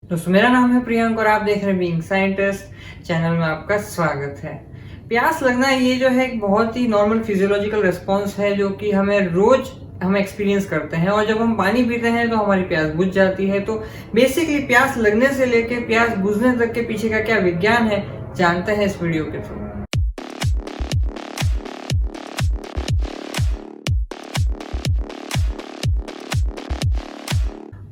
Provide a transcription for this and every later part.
दोस्तों मेरा नाम है प्रियंक और आप देख रहे हैं बीइंग साइंटिस्ट चैनल में आपका स्वागत है। प्यास लगना ये जो है एक बहुत ही नॉर्मल फिजियोलॉजिकल रिस्पॉन्स है जो कि हम एक्सपीरियंस करते हैं और जब हम पानी पीते हैं तो हमारी प्यास बुझ जाती है। तो बेसिकली प्यास लगने से लेकर प्यास बुझने तक के पीछे का क्या विज्ञान है जानते हैं इस वीडियो के थ्रू।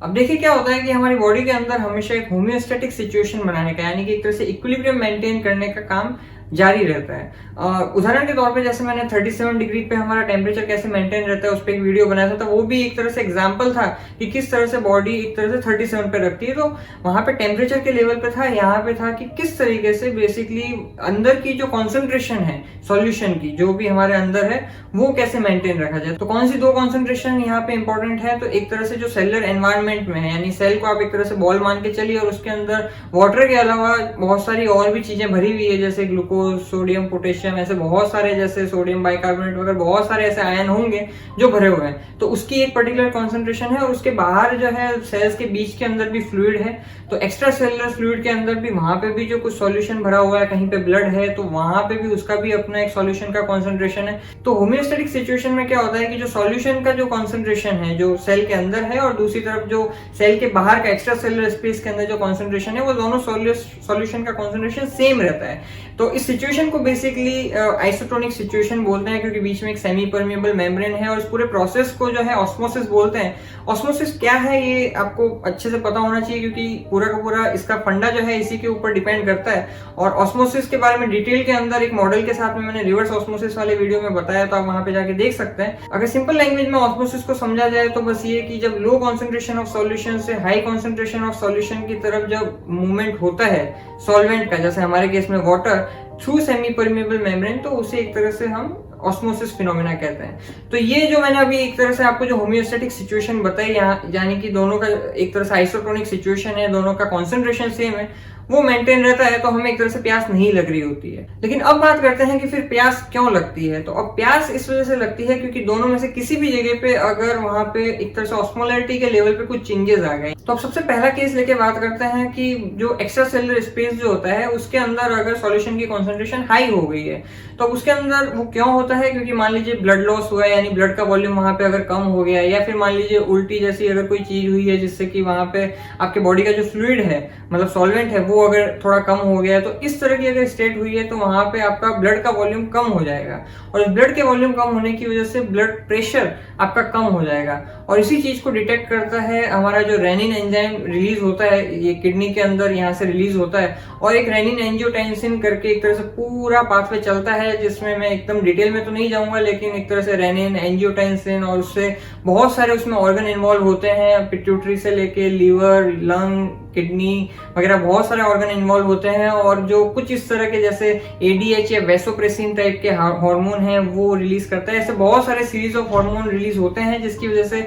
अब देखिए क्या होता है कि हमारी बॉडी के अंदर हमेशा एक होम्योस्टैटिक सिचुएशन बनाने का यानी कि एक तरह से इक्विलिब्रियम मेंटेन करने का काम जारी रहता है। उदाहरण के तौर पे जैसे मैंने 37 डिग्री पे हमारा टेम्परेचर कैसे मेंटेन रहता है उस पर एक वीडियो बनाया था, तो वो भी एक तरह से एग्जांपल था कि किस तरह से बॉडी एक तरह से 37 पे रखती है। तो वहां पे टेम्परेचर के लेवल पे था, यहाँ पे था कि किस तरीके से बेसिकली अंदर की जो कॉन्सेंट्रेशन है सॉल्यूशन की जो भी हमारे अंदर है वो कैसे मेंटेन रखा जाए। तो कौन सी दो कॉन्सेंट्रेशन यहाँ पे इंपॉर्टेंट है, तो एक तरह से जो सेलुलर एनवायरनमेंट में है यानी सेल को आप एक तरह से बॉल मान के चलिए और उसके अंदर वाटर के अलावा बहुत सारी और भी चीजें भरी हुई है जैसे ग्लूकोज, सोडियम, पोटेशियम, ऐसे बहुत सारे जैसे सोडियम बाइकार्बोनेट वगैरह बहुत सारे ऐसे आयन होंगे जो भरे हुए हैं। तो उसकी एक पर्टिकुलर कॉन्सेंट्रेशन है और उसके बाहर जो है सेल्स के बीच के अंदर भी फ्लूइड है, तो एक्स्ट्रा सेलुलर फ्लूइड के अंदर भी वहां पे भी जो कुछ सॉल्यूशन भरा हुआ है, कहीं पे ब्लड है तो वहां पे भी उसका भी अपना एक सॉल्यूशन का कॉन्सेंट्रेशन है। तो होम्योस्टैटिक सिचुएशन में क्या होता है कि जो सॉल्यूशन का जो कॉन्सेंट्रेशन है जो सेल के अंदर है और दूसरी तरफ जो सेल के बाहर का एक्स्ट्रा सेलुलर स्पेस के अंदर जो कॉन्सेंट्रेशन है वो दोनों सॉल्यूशन का कॉन्सेंट्रेशन सेम रहता है। तो इस सिचुएशन को बेसिकली आइसोटोनिक सिचुएशन बोलते हैं क्योंकि बीच में एक सेमी परमिएबल मेम्ब्रेन है और इस पूरे प्रोसेस को जो है ऑस्मोसिस बोलते हैं। ऑस्मोसिस क्या है ये आपको अच्छे से पता होना चाहिए क्योंकि पूरा का पूरा इसका फंडा जो है इसी के ऊपर डिपेंड करता है। और ऑस्मोसिस के बारे में डिटेल के अंदर एक मॉडल के साथ में मैंने रिवर्स ऑस्मोसिस वाले वीडियो में बताया, तो आप वहां पे जाके देख सकते हैं। अगर सिंपल लैंग्वेज में ऑस्मोसिस को समझा जाए तो बस ये कि जब लो कॉन्सेंट्रेशन ऑफ सॉल्यूशन से हाई कॉन्सेंट्रेशन ऑफ सॉल्यूशन की तरफ जब मूवमेंट होता है सॉल्वेंट का, जैसे हमारे केस में water, through semi permeable membrane, तो उसे एक तरह से हम ऑस्मोसिस फिनोमेना कहते हैं। तो ये जो मैंने अभी एक तरह से आपको जो होम्योस्टैटिक सिचुएशन बताई यहाँ यानी कि दोनों का एक तरह से आइसोटोनिक सिचुएशन है, दोनों का कॉन्सेंट्रेशन सेम है, वो मेंटेन रहता है, तो हमें एक तरह से प्यास नहीं लग रही होती है। लेकिन अब बात करते हैं कि फिर प्यास क्यों लगती है। तो अब प्यास इस वजह से लगती है क्योंकि दोनों में से किसी भी जगह पे अगर वहां पे एक तरह से ऑस्मोलैरिटी के लेवल पे कुछ चेंजेस आ गए। तो अब सबसे पहला केस लेके बात करते हैं कि जो एक्स्ट्रा सेलुलर स्पेस जो होता है उसके अंदर अगर सॉल्यूशन की कॉन्सेंट्रेशन हाई हो गई है तो उसके अंदर वो क्यों होता है, क्योंकि मान लीजिए ब्लड लॉस हुआ है यानी ब्लड का वॉल्यूम वहां पे अगर कम हो गया है, या फिर मान लीजिए उल्टी जैसी अगर कोई चीज हुई है जिससे कि वहां पे आपके बॉडी का जो फ्लूइड है मतलब सॉल्वेंट है वो अगर थोड़ा कम हो गया है, तो इस तरह की अगर स्टेट हुई है तो वहां पे आपका ब्लड का वॉल्यूम कम हो जाएगा और इस ब्लड के वॉल्यूम कम होने की वजह से ब्लड प्रेशर आपका कम हो जाएगा। और इसी चीज को डिटेक्ट करता है हमारा जो रेनिन एंजाइम रिलीज होता है, ये किडनी के अंदर यहाँ से रिलीज होता है और एक रेनिन एंजियोटेंसिन करके एक तरह से पूरा पाथवे चलता है जिसमें मैं एकदम डिटेल में तो नहीं जाऊंगा, लेकिन एक तरह से रेनिन एंजियोटेंसिन और उससे बहुत सारे उसमें ऑर्गन इन्वॉल्व होते हैं, पिट्यूटरी से लेके लीवर, लंग, किडनी वगैरह बहुत सारे ऑर्गन इन्वॉल्व होते हैं और जो कुछ इस तरह के जैसे एडीएच या वेसोप्रेसिन टाइप के हार्मोन हैं वो रिलीज करता है। ऐसे बहुत सारे सीरीज ऑफ हार्मोन रिलीज होते हैं जिसकी वजह से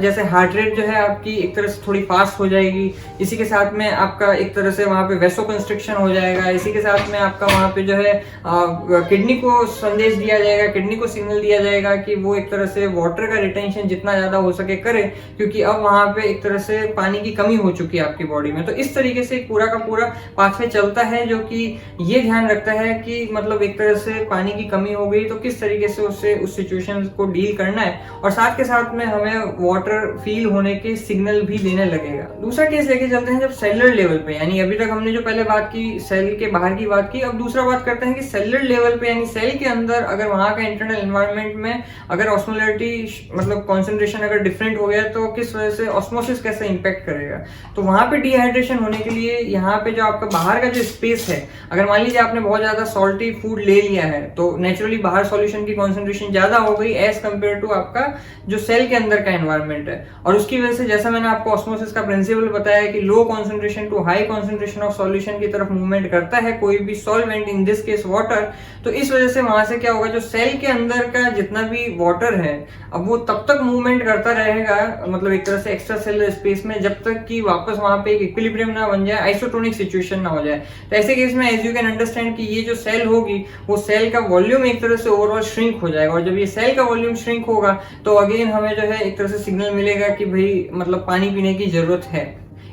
जैसे हार्ट रेट जो है आपकी एक तरह से थोड़ी फास्ट हो जाएगी, इसी के साथ में आपका एक तरह से वहां पे वेसो कंस्ट्रिक्शन हो जाएगा, इसी के साथ में आपका वहां पे जो है किडनी को संदेश दिया जाएगा, किडनी को सिग्नल दिया जाएगा कि वो एक तरह से वाटर का रिटेंशन जितना ज्यादा हो सके करे क्योंकि अब वहां पे एक तरह से पानी की कमी हो चुकी है आपकी बॉडी में। तो इस तरीके से पूरा का पूरा पाथवे चलता है जो कि ये ध्यान रखता है कि मतलब एक तरह से पानी की कमी हो गई तो किस तरीके से उससे उस सिचुएशन को डील करना है और साथ के साथ में हमें वाटर फील होने के सिग्नल भी देने लगेगा। दूसरा केस लेके चलते हैं जब सेलुलर लेवल पे, यानी अभी तक हमने जो पहले बात की सेल के बाहर की बात की, अब दूसरा बात करते हैं कि सेलुलर लेवल पे यानी सेल के अंदर अगर वहां का इंटरनल एनवायरनमेंट में अगर ऑस्मोलैरिटी मतलब कॉन्सेंट्रेशन अगर डिफरेंट हो गया तो किस वजह से ऑस्मोसिस कैसे इंपैक्ट करेगा। तो वहां पे डिहाइड्रेशन होने के लिए यहाँ पे जो आपका बाहर का जो स्पेस है, अगर मान लीजिए आपने बहुत ज्यादा सॉल्टी फूड ले लिया है तो नेचुरली बाहर सॉल्यूशन की कॉन्सेंट्रेशन ज्यादा हो गई एज कम्पेयर टू आपका जो सेल के अंदर का एनवायरनमेंट है और उसकी वजह से जैसा मैंने आपको ऑस्मोसिस का प्रिंसिपल बताया कि low concentration to high concentration of solution की तरफ मूवमेंट करता है कोई भी solvent, in this case water. तो इस वजह से वहां से क्या होगा, जो सेल के अंदर का जितना भी वाटर है अब वो तब तक मूवमेंट करता रहेगा मतलब एक तरह से एक्स्ट्रा सेलुलर स्पेस में जब तक कि वापस वहां पे एक इक्विलिब्रियम ना बन जाए, आइसोटोनिक सिचुएशन ना हो जाए। तो ऐसे केस में एज यू कैन अंडरस्टैंड कि ये जो सेल होगी वो सेल का वॉल्यूम एक तरह से ओवरऑल श्रिंक हो जाएगा और जब ये सेल का वॉल्यूम श्रिंक होगा तो अगेन हमें जो है एक तरह से सिग्नल मिलेगा कि भाई मतलब पानी पीने की जरूरत है।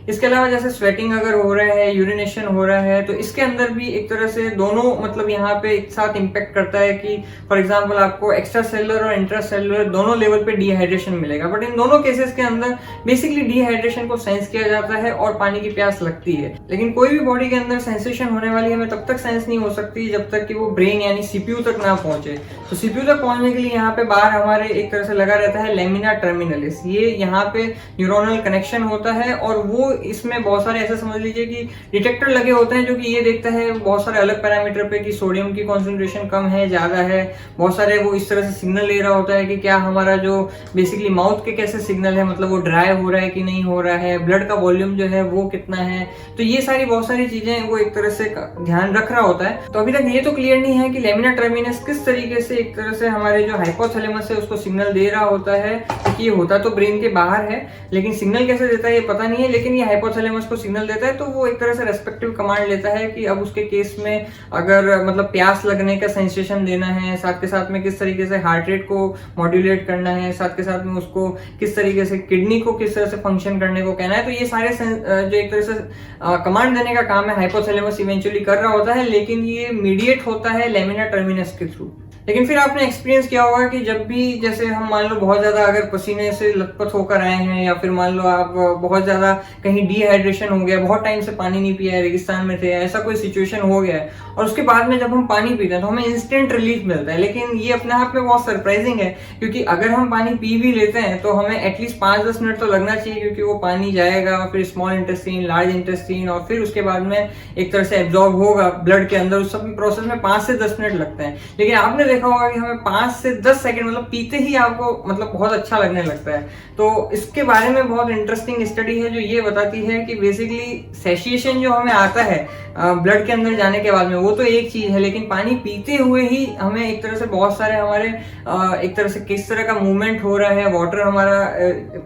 इसके अलावा जैसे स्वेटिंग अगर हो रहा है, यूरिनेशन हो रहा है, तो इसके अंदर भी एक तरह से दोनों मतलब यहाँ पे एक साथ इम्पेक्ट करता है कि फॉर एग्जांपल आपको एक्स्ट्रा सेलुलर और इंट्रा सेलुलर दोनों लेवल पे डिहाइड्रेशन मिलेगा। बट इन दोनों केसेस के अंदर बेसिकली डिहाइड्रेशन को सेंस किया जाता है और पानी की प्यास लगती है। लेकिन कोई भी बॉडी के अंदर सेंसेशन होने वाली हमें तब तक सेंस नहीं हो सकती जब तक कि वो ब्रेन यानी सीपीयू तक ना पहुंचे। तो सीपीयू तक पहुंचने के लिए यहाँ पे बाहर हमारे एक तरह से लगा रहता है लेमिना टर्मिनलिस। ये यहाँ पे न्यूरोनल कनेक्शन होता है और वो इसमें बहुत सारे ऐसे समझ लीजिए कि डिटेक्टर लगे होते हैं जो कि ये देखता है बहुत सारे अलग पैरामीटर पे कि सोडियम की कॉन्सेंट्रेशन कम है, ज्यादा है। बहुत सारे वो इस तरह से सिग्नल ले रहा होता है कि क्या हमारा जो बेसिकली माउथ के कैसे सिग्नल है, मतलब वो ड्राई हो रहा है कि नहीं हो रहा है, ब्लड का वॉल्यूम जो है वो कितना है। तो ये सारी बहुत सारी चीजें वो एक तरह से ध्यान रख रहा होता है। तो अभी तक ये तो क्लियर नहीं है कि लेमिना टर्मिनस किस तरीके से एक तरह से हमारे जो हाइपोथैलेमस है उसको सिग्नल दे रहा होता है, क्योंकि ये होता तो ब्रेन के बाहर है, लेकिन सिग्नल कैसे देता है ये पता नहीं है। लेकिन ये हाइपोथैलेमस को सिग्नल देता है, तो वो एक तरह से रेस्पेक्टिव कमांड लेता है कि अब उसके केस में अगर मतलब प्यास लगने का सेंसेशन देना है, साथ के साथ में किस तरीके से हार्ट रेट को मॉड्यूलेट करना है, साथ के साथ में उसको किस तरीके से किडनी को किस तरह से फंक्शन करने को कहना है। तो ये सारे जो एक तरह से कमांड देने का काम है हाइपोथैलेमस इवेंचुअली कर रहा होता है, लेकिन ये मीडिएट होता है लेमिना टर्मिनस के थ्रू। लेकिन फिर आपने एक्सपीरियंस किया होगा कि जब भी जैसे हम मान लो बहुत ज्यादा अगर पसीने से लथपथ होकर आए हैं, या फिर मान लो आप बहुत ज्यादा कहीं डिहाइड्रेशन हो गया, बहुत टाइम से पानी नहीं पिया है, रेगिस्तान में थे, ऐसा कोई सिचुएशन हो गया है, और उसके बाद में जब हम पानी पीते हैं तो हमें इंस्टेंट रिलीफ मिलता है। लेकिन ये अपने आप में बहुत सरप्राइजिंग है, क्योंकि अगर हम पानी पी भी लेते हैं तो हमें एटलीस्ट 5-10 मिनट तो लगना चाहिए, क्योंकि वो पानी जाएगा और फिर स्मॉल इंटेस्टाइन, लार्ज इंटेस्टाइन, और फिर उसके बाद में एक तरह से एब्जॉर्ब होगा ब्लड के अंदर। उस सब प्रोसेस में 5 से 10 मिनट लगते हैं। लेकिन आपने देखा होगा कि हमें 5 से 10 सेकंड मतलब पीते ही आपको मतलब बहुत अच्छा लगने लगता है। तो इसके बारे में बहुत इंटरेस्टिंग स्टडी है जो ये बताती है कि बेसिकली सैशिएशन जो हमें आता है ब्लड के अंदर जाने के बाद में, वो तो एक चीज है, लेकिन पानी पीते हुए ही हमें एक तरह से बहुत सारे हमारे एक तरह से किस तरह का मूवमेंट हो रहा है, वाटर हमारा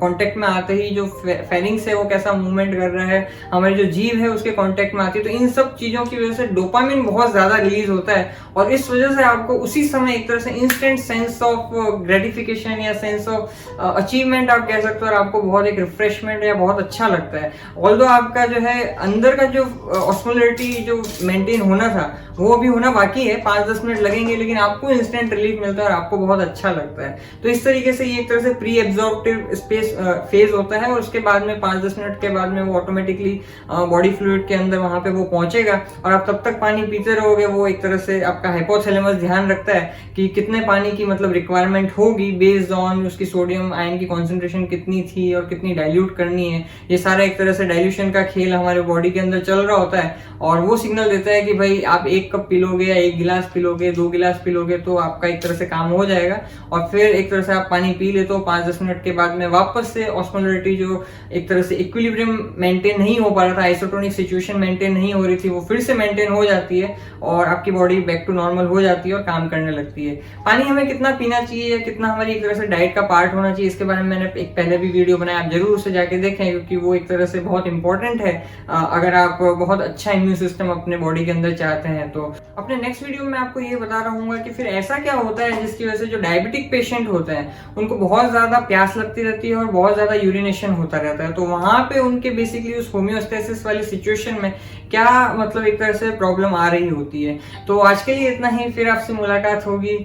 कांटेक्ट में आते ही जो फेरिंग्स है वो कैसा मूवमेंट कर रहा है, हमारी जो जीभ है उसके कांटेक्ट में आती है। तो इन सब चीजों की वजह से डोपामिन बहुत ज्यादा रिलीज होता है, और इस वजह से आपको उसी समय एक तरह से इंस्टेंट सेंस ऑफ ग्रेटिफिकेशन या सेंस ऑफ अचीवमेंट आप कह सकते हो, और आपको बहुत एक रिफ्रेशमेंट या बहुत अच्छा लगता है। ऑल्दो आपका जो है अंदर का जो ऑस्मोलरिटी जो मेंटेन होना था वो भी होना बाकी है, 5-10 मिनट लगेंगे, लेकिन आपको इंस्टेंट रिलीफ मिलता है और आपको बहुत अच्छा लगता है। तो इस तरीके से ये एक तरह से प्री एब्जॉर्प्टिव स्पेस फेज होता है, और उसके बाद में 5-10 मिनट के बाद में वो ऑटोमेटिकली बॉडी फ्लूइड के अंदर वहां पे वो पहुंचेगा, और आप तब तक पानी पीते रहोगे। वो एक तरह से आपका हाइपोथैलेमस ध्यान रखता है कि कितने पानी की मतलब रिक्वायरमेंट होगी बेस्ड ऑन उसकी सोडियम आयन की कॉन्सेंट्रेशन कितनी थी और कितनी डाइल्यूट करनी है। ये सारा एक तरह से डाइल्यूशन का खेल हमारे बॉडी के अंदर चल रहा होता है, और वो सिग्नल देता है कि भाई आप 1 कप पी लोगे या 1 गिलास पी लोगे, 2 गिलास पी लोगे, तो आपका एक तरह से काम हो जाएगा। और फिर एक तरह से आप पानी पी लेते हो, 5-10 मिनट के बाद में वापस से ऑस्मोलरिटी जो एक तरह से इक्विलिब्रियम मेंटेन नहीं हो पा रहा था, आइसोटोनिक सिचुएशन मेंटेन नहीं हो रही थी, वो फिर से मेंटेन हो जाती है और आपकी बॉडी बैक टू नॉर्मल हो जाती है और काम करने लगती है। पानी हमें कितना पीना चाहिए या कितना हमारी एक तरह से डाइट का पार्ट होना चाहिए, इसके बारे में मैंने एक पहले भी वीडियो बनाया, आप जरूर उसे जाके देखें, क्योंकि वो एक तरह से बहुत इंपॉर्टेंट है अगर आप बहुत अच्छा इम्यून सिस्टम अपने बॉडी के अंदर चाहते हैं। तो अपने नेक्स्ट वीडियो में आपको ये बता रहा हूँ कि फिर ऐसा क्या होता है जिसकी वजह से जो डायबिटिक पेशेंट होते हैं उनको बहुत ज्यादा प्यास लगती रहती है और बहुत ज्यादा यूरिनेशन होता रहता है। तो वहां पे उनके बेसिकली उस होम्योस्टेसिस वाली सिचुएशन में क्या मतलब एक तरह से प्रॉब्लम आ रही होती है। तो आज के लिए इतना ही, फिर आपसे मुलाकात होगी।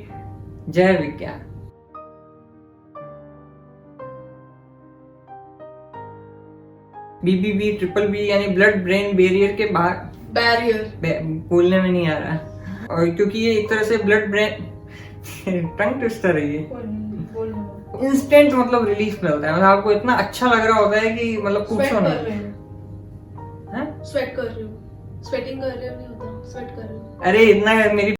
जय विज्ञान। BBB, BBB यानी ब्लड ब्रेन बैरियर के बाहर, बैरियर बोलने में नहीं आ रहा, और क्योंकि ये एक तरह से ब्लड ब्रेन टंग ट्विस्टर है, ये इंस्टेंट मतलब रिलीफ मिलता है, मतलब आपको इतना अच्छा लग रहा होता है कि मतलब पूछो ना। स्वेट कर रहे हो, स्वेटिंग कर रहे हो, नहीं होता, स्वेट कर रहे हो। अरे इतना मेरी